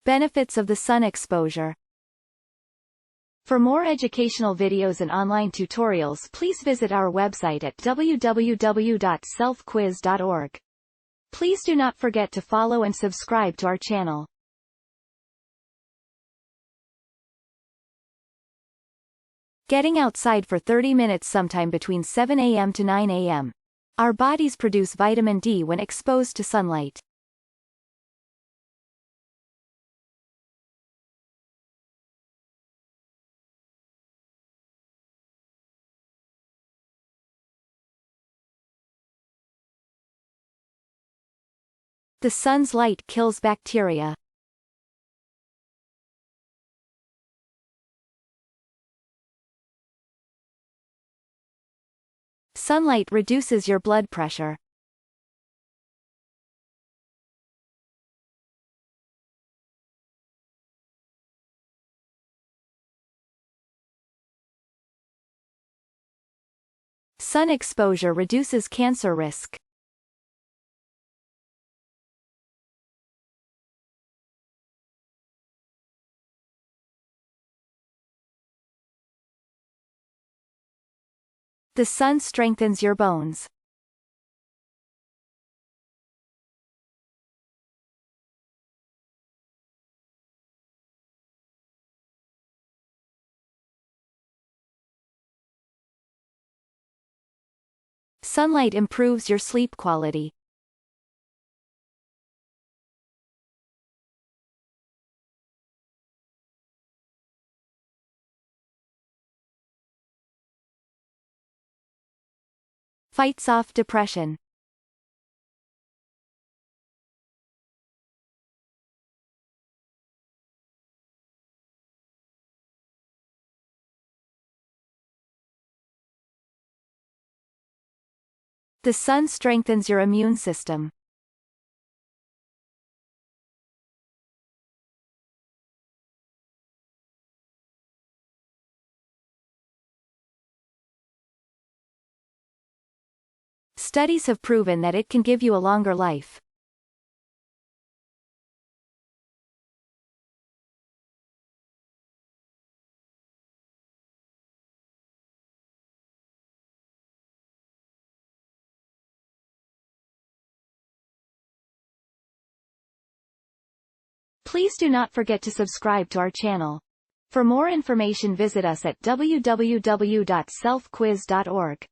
Benefits of the sun exposure. For more educational videos and online tutorials, please visit our website at www.selfquiz.org. Please do not forget to follow and subscribe to our channel. Getting outside for 30 minutes sometime between 7 a.m. to 9 a.m. Our bodies produce vitamin D when exposed to sunlight. The sun's light kills bacteria. Sunlight reduces your blood pressure. Sun exposure reduces cancer risk. The sun strengthens your bones. Sunlight improves your sleep quality. Fights off depression. The sun strengthens your immune system. Studies have proven that it can give you a longer life. Please do not forget to subscribe to our channel. For more information, visit us at www.selfquiz.org.